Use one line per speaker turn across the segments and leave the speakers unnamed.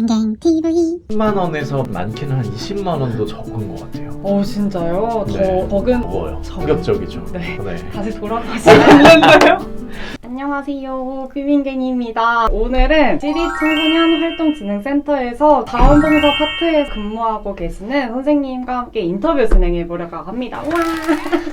갱갱 TV
10만 원에서 많게는 한 20만 원도 적은 것 같아요.
진짜요?
네.
적은
적어요. 충격적이죠.
네.
네.
다시 돌아가시는데요? 안녕하세요, 귀민갱입니다. 오늘은 시립청소년활동진흥센터에서 자원봉사 파트에 근무하고 계시는 선생님과 함께 인터뷰 진행해보려고 합니다. 우와!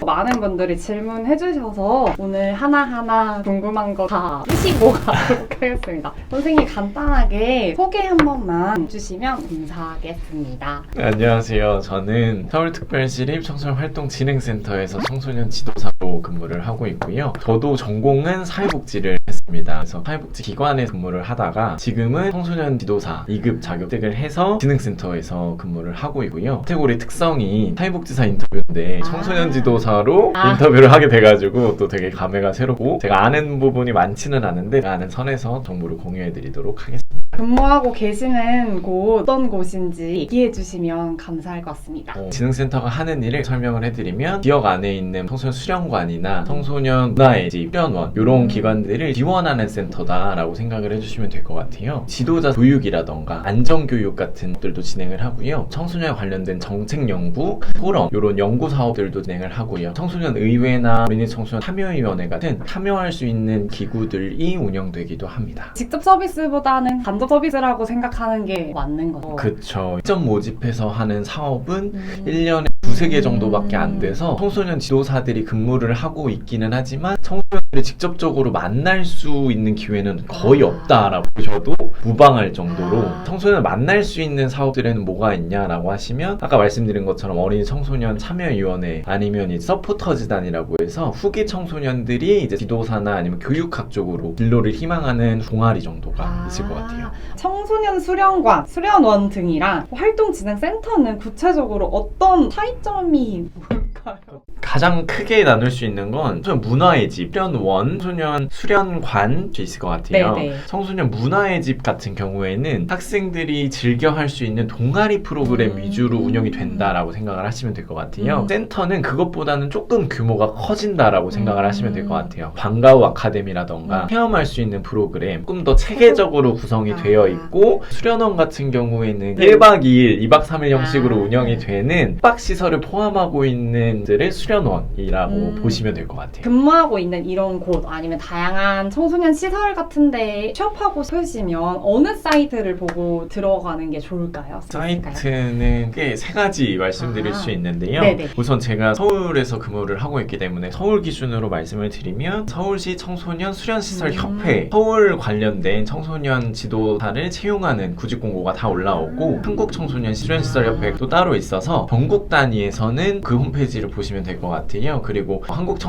많은 분들이 질문해주셔서 오늘 하나하나 궁금한 거 다 푸시고 가도록 하겠습니다. 선생님 간단하게 소개 한 번만 해주시면 감사하겠습니다.
네, 안녕하세요. 저는 서울특별시립청소년활동진흥센터에서 청소년 지도사로 근무를 하고 있고요. 저도 전공은 사회복지를 했습니다. 그래서 사회복지 기관에 근무를 하다가 지금은 청소년 지도사 2급 자격증을 해서 진흥센터에서 근무를 하고 있고요. 카테고리 특성이 사회복지사 인터뷰인데 청소년 지도사로 인터뷰를 하게 돼가지고 또 되게 감회가 새롭고 제가 아는 부분이 많지는 않은데 아는 선에서 정보를 공유해드리도록 하겠습니다.
근무하고 계시는 곳 어떤 곳인지 얘기해 주시면 감사할 것 같습니다.
진흥센터가 하는 일을 설명을 해드리면 지역 안에 있는 청소년 수련관이나 청소년 문화의 집, 수련원 이런 기관들을 지원하는 센터다라고 생각을 해주시면 될 것 같아요. 지도자 교육이라던가 안전교육 같은 것들도 진행을 하고요. 청소년에 관련된 정책 연구, 포럼 이런 연구 사업들도 진행을 하고요. 청소년 의회나 어린이 청소년 참여위원회 같은 참여할 수 있는 기구들이 운영되기도 합니다.
직접 서비스보다는 간접 서비스라고 생각하는 게 맞는 거죠.
그쵸. 직접 모집해서 하는 사업은 1년에 두세 개 정도밖에 안 돼서 청소년 지도사들이 근무를 하고 있기는 하지만 청소년들이 직접적으로 만날 수 있는 기회는 거의 없다라고 보셔도 무방할 정도로 청소년을 만날 수 있는 사업들에는 뭐가 있냐라고 하시면 아까 말씀드린 것처럼 어린이 청소년 참여위원회 아니면 이 서포터즈단이라고 해서 후기 청소년들이 이제 지도사나 아니면 교육학 쪽으로 진로를 희망하는 동아리 정도가 있을 것 같아요.
청소년 수련관, 수련원 등이랑 활동진흥센터는 구체적으로 어떤 차이점이 뭘까요?
가장 크게 나눌 수 있는 건 청소년 문화의 집, 수련원, 청소년 수련관 있을 것 같아요.
네네.
청소년 문화의 집 같은 경우에는 학생들이 즐겨 할 수 있는 동아리 프로그램 위주로 운영이 된다라고 생각을 하시면 될 것 같아요. 센터는 그것보다는 조금 규모가 커진다라고 생각을 하시면 될 것 같아요. 방과후 아카데미라던가 체험할 수 있는 프로그램 조금 더 체계적으로 구성이 되어 있고 수련원 같은 경우에는 1박 2일, 2박 3일 형식으로 운영이 되는 숙박시설을 포함하고 있는 들을 수련원이라고 보시면 될 것 같아요.
근무하고 있는 이런 곳 아니면 다양한 청소년 시설 같은 데 취업하고 싶으시면 어느 사이트를 보고 들어가는 게 좋을까요?
사이트는 꽤 세 가지 말씀드릴 수 있는데요.
네네.
우선 제가 서울에서 근무를 하고 있기 때문에 서울 기준으로 말씀을 드리면 서울시 청소년 수련시설협회 서울 관련된 청소년 지도사를 채용하는 구직 공고가 다 올라오고 한국청소년 수련시설협회도 따로 있어서 전국 단위에서는 그 홈페이지를 보시면 될 것 같아요. 그리고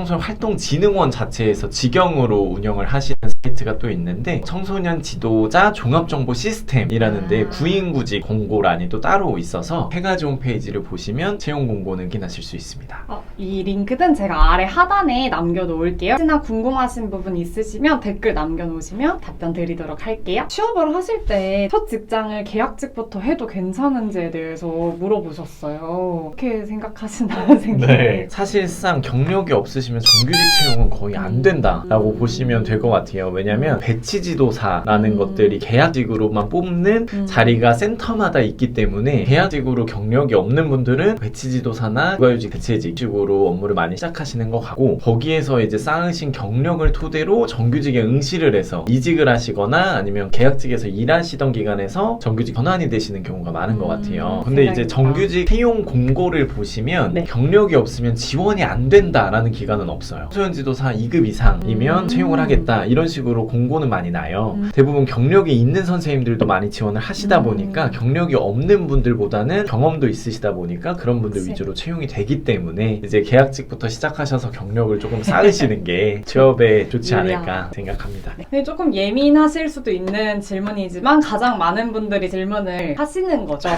한국청소년활동진흥원 자체에서 직영으로 운영을 하시는 사이트가 또 있는데 청소년 지도자 종합정보 시스템이라는 데 구인구직 공고란이 또 따로 있어서 세 가지 홈페이지를 보시면 채용 공고는 확인하실 수 있습니다.
이 링크는 제가 아래 하단에 남겨놓을게요. 혹시나 궁금하신 부분 있으시면 댓글 남겨놓으시면 답변 드리도록 할게요. 취업을 하실 때 첫 직장을 계약직부터 해도 괜찮은지에 대해서 물어보셨어요. 어떻게 생각하시나요, 선생님?
네. 사실상 경력이 없으시면 정규직 채용은 거의 안 된다라고 보시면 될 것 같아요. 왜냐면 배치 지도사라는 것들이 계약직으로만 뽑는 자리가 센터마다 있기 때문에 계약직으로 경력이 없는 분들은 배치 지도사나 육아휴직 대체직으로 업무를 많이 시작하시는 것 같고 거기에서 이제 쌓으신 경력을 토대로 정규직에 응시를 해서 이직을 하시거나 아니면 계약직에서 일하시던 기간에서 정규직 전환이 되시는 경우가 많은 것 같아요. 근데 이제 정규직 채용 공고를 보시면 경력이 없으면 지원이 안 된다라는 기간은 없어요. 청소년 지도사 2급 이상이면 채용을 하겠다 이런 식으로 공고는 많이 나요. 대부분 경력이 있는 선생님들도 많이 지원을 하시다 보니까 경력이 없는 분들보다는 경험도 있으시다 보니까 그런 분들 위주로 채용이 되기 때문에 이제 계약직부터 시작하셔서 경력을 조금 쌓으시는 게 취업에 좋지 않을까 생각합니다.
네, 조금 예민하실 수도 있는 질문이지만 가장 많은 분들이 질문을 하시는 거죠.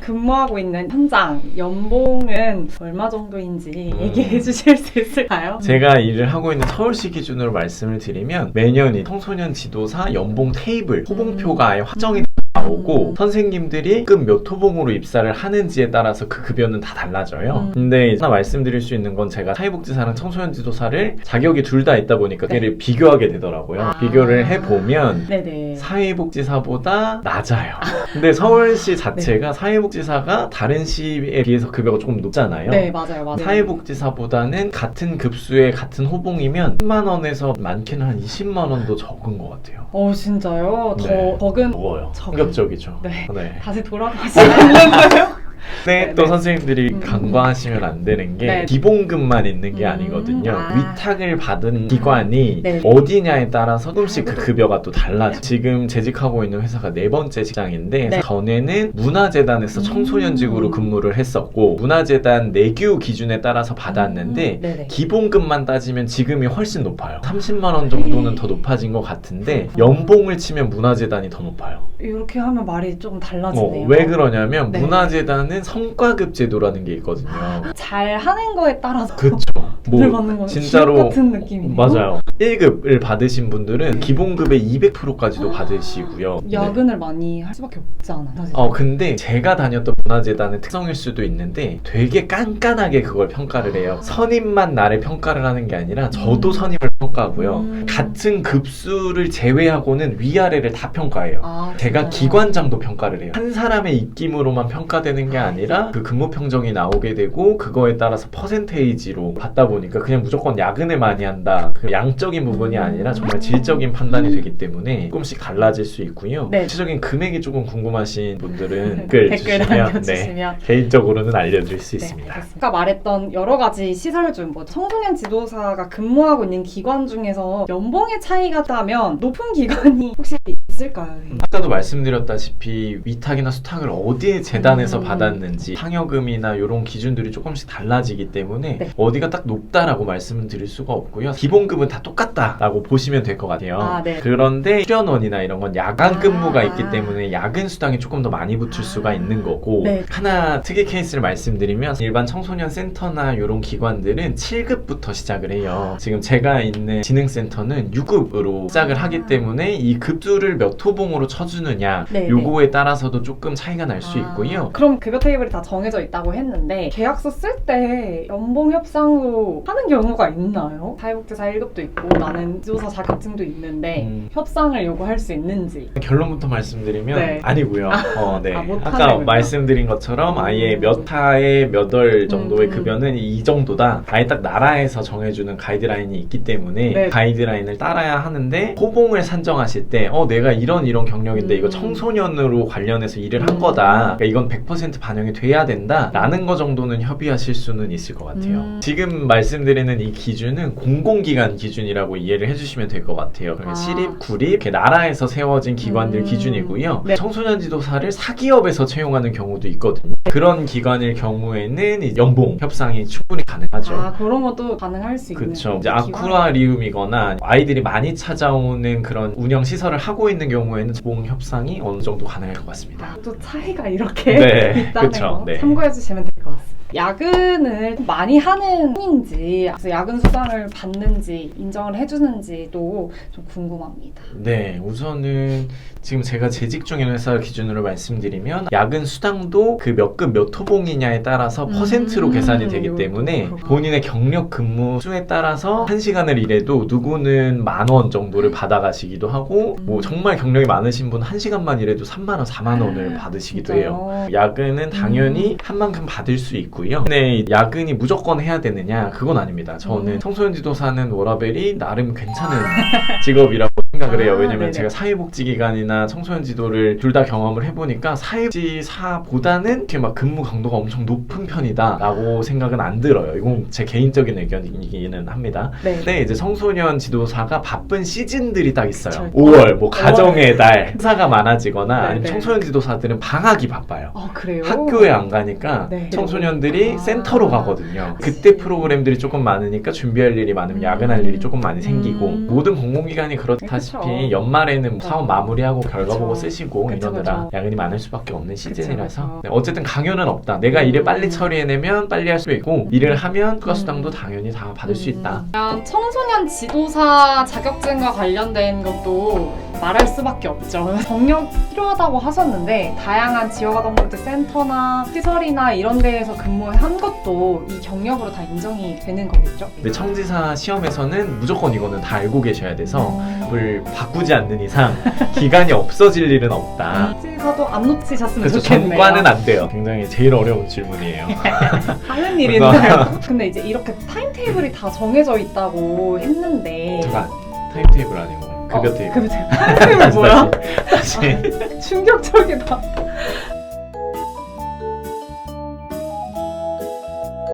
근무하고 있는 현장 연봉은 얼마 정도인지 얘기해 주실 수 있을까요?
제가 일을 하고 있는 서울시 기준으로 말씀을 드리면 매년 이 청소년 지도사 연봉 테이블 호봉표가 아예 확정이 나오고 선생님들이 급 몇 호봉으로 입사를 하는지에 따라서 그 급여는 다 달라져요. 근데 하나 말씀드릴 수 있는 건 제가 사회복지사랑 청소년 지도사를 자격이 둘 다 있다 보니까 걔를 비교하게 되더라고요. 비교를 해보면 사회복지사보다 낮아요. 근데 서울시 자체가 사회복지사가 다른 시에 비해서 급여가 조금 높잖아요.
네, 맞아요.
사회복지사보다는 같은 급수에 같은 호봉이면 10만 원에서 많게는 한 20만 원도 적은 것 같아요.
진짜요?
네.
적은
적어요.
적은.
충격적이죠.
네.
네.
다시 돌아가시면 되는 거예요?
네, 또 선생님들이 간과하시면 안 되는 게
네.
기본급만 있는 게 아니거든요.
아.
위탁을 받은 기관이
네.
어디냐에 따라서 조금씩 그 급여가 또 달라져요. 지금 재직하고 있는 회사가 4번째 직장인데
네.
전에는 문화재단에서 청소년직으로 근무를 했었고 문화재단 내규 기준에 따라서 받았는데
네네.
기본급만 따지면 지금이 훨씬 높아요. 30만 원 정도는 더 높아진 것 같은데 연봉을 치면 문화재단이 더 높아요.
이렇게 하면 말이 조금 달라지네요.
왜 그러냐면
네.
문화재단은 성과급 제도라는 게 있거든요.
잘 하는 거에 따라서
그쵸.
돈을 받는 거는
진짜로
기업 같은 느낌이네요.
맞아요. 1급을 받으신 분들은 기본급의 200%까지도 받으시고요.
야근을 많이 할 수밖에 없지 않아요? 사실.
근데 제가 다녔던 문화재단의 특성일 수도 있는데 되게 깐깐하게 그걸 평가를 해요. 선임만 나를 평가를 하는 게 아니라 저도 선임을 평가하고요. 같은 급수를 제외하고는 위아래를 다 평가해요. 제가
진짜요?
기관장도 평가를 해요. 한 사람의 입김으로만 평가되는 게 아니라 그 근무 평정이 나오게 되고 그거에 따라서 퍼센테이지로 받다 보니까 그냥 무조건 야근을 많이 한다. 그 양적인 부분이 아니라 정말 질적인 판단이 되기 때문에 조금씩 달라질 수 있고요.
네.
구체적인 금액이 조금 궁금하신 분들은 댓글
댓글
주시면
남겨주시면
개인적으로는 알려드릴 수 있습니다.
아까 말했던 여러 가지 시설중 청소년 지도사가 근무하고 있는 기관 중에서 연봉의 차이가 나면 높은 기관이 혹시 있을까요?
아까도 말씀드렸다시피 위탁이나 수탁을 어디에 재단에서 받았는지 상여금이나 이런 기준들이 조금씩 달라지기 때문에
네.
어디가 딱 높다라고 말씀은 드릴 수가 없고요. 기본급은 다 똑같다라고 보시면 될 것 같아요.
네.
그런데 출연원이나 이런 건 야간 근무가 있기 때문에 야근 수당이 조금 더 많이 붙을 수가 있는 거고
네.
하나 특이 케이스를 말씀드리면 일반 청소년 센터나 이런 기관들은 7급부터 시작을 해요. 지금 제가 있는 진흥센터는 6급으로 시작을 하기 때문에 이 급수를 몇 호봉으로 쳐주느냐
네,
요거에 따라서도 조금 차이가 날 수 있고요.
그럼 급여 테이블이 다 정해져 있다고 했는데 계약서 쓸 때 연봉 협상으로 하는 경우가 있나요? 사회복지사 1급도 있고 나는 지도사 자격증도 있는데 협상을 요구할 수 있는지.
결론부터 말씀드리면
네.
아니고요. 네.
못
아까
하는군요.
말씀드린 것처럼 아예 몇 하에 몇 월 정도의 급여는 이 정도다. 아예 딱 나라에서 정해주는 가이드라인이 있기 때문에
네.
가이드라인을 따라야 하는데 호봉을 산정하실 때 내가 이런 경력인데 이거 청소년으로 관련해서 일을 한 거다. 그러니까 이건 100% 반영이 돼야 된다. 라는 거 정도는 협의하실 수는 있을 것 같아요. 지금 말씀드리는 이 기준은 공공기관 기준이라고 이해를 해주시면 될 것 같아요. 그러니까 시립, 구립 이렇게 나라에서 세워진 기관들 기준이고요.
네.
청소년 지도사를 사기업에서 채용하는 경우도 있거든요. 그런 기관일 경우에는 이 연봉 협상이 충분히 가능하죠.
그런 것도 가능할 수 있는.
그렇죠. 이제
기관?
아쿠아리움이거나 아이들이 많이 찾아오는 그런 운영 시설을 하고 있는 경우에는 연봉 협상이 어느 정도 가능할 것 같습니다.
또 차이가 이렇게
네,
있다는
그쵸,
거
네.
참고해 주시면 될 것 같습니다. 야근을 많이 하는 편인지 그래서 야근 수당을 받는지 인정을 해주는지도 좀 궁금합니다.
네, 우선은 지금 제가 재직 중인 회사 기준으로 말씀드리면 야근 수당도 그 몇 급 몇 호봉이냐에 따라서 퍼센트로 계산이 되기 때문에
그렇구나.
본인의 경력 근무 수에 따라서 1시간을 일해도 누구는 10,000원 정도를 받아가시기도 하고 뭐 정말 경력이 많으신 분 1시간만 일해도 3만원, 4만원을 받으시기도 해요. 야근은 당연히 한 만큼 받을 수 있고요. 근데 야근이 무조건 해야 되느냐? 그건 아닙니다. 저는 청소년 지도사는 워라벨이 나름 괜찮은 직업이라고 생각을 해요. 왜냐면
네네.
제가 사회복지기관이나 청소년 지도를 둘 다 경험을 해보니까 사회복지사보다는 이렇게 막 근무 강도가 엄청 높은 편이다라고 생각은 안 들어요. 이건 제 개인적인 의견이기는 합니다.
네.
근데 이제 청소년 지도사가 바쁜 시즌들이 딱 있어요.
그쵸.
5월, 뭐 가정의 달, 행사가 많아지거나 아니면
네네.
청소년 지도사들은 방학이 바빠요.
그래요?
학교에 안 가니까
네.
청소년들이
아.
센터로 가거든요. 그때 프로그램들이 조금 많으니까 준비할 일이 많으면 야근할 일이 조금 많이 생기고 모든 공공기관이 그렇다시피
그쵸.
연말에는 사업 마무리하고 결과
그쵸.
보고 쓰시고
그쵸,
이러느라
그쵸.
야근이 많을 수밖에 없는 시즌이라서
그쵸.
네, 어쨌든 강요는 없다. 내가 일을 빨리 처리해내면 빨리 할 수 있고 일을 하면 추가수당도 당연히 다 받을 수 있다.
청소년 지도사 자격증과 관련된 것도 말할 수밖에 없죠. 경력 필요하다고 하셨는데 다양한 지역아동복지 센터나 시설이나 이런 데에서 근무한 것도 이 경력으로 다 인정이 되는 거겠죠?
근데 청지사 시험에서는 무조건 이거는 다 알고 계셔야 돼서 을 바꾸지 않는 이상 기간이 없어질 일은 없다.
청지사도 안 놓치셨으면
그래서
좋겠네요.
전과는 안 돼요. 굉장히 제일 어려운 질문이에요.
하는 일인데요. 근데 이제 이렇게 타임테이블이 다 정해져 있다고 했는데
제가 타임테이블 아니고 급여 테이블.
급여 테이블. 타임테이블 뭐야?
다시.
충격적이다.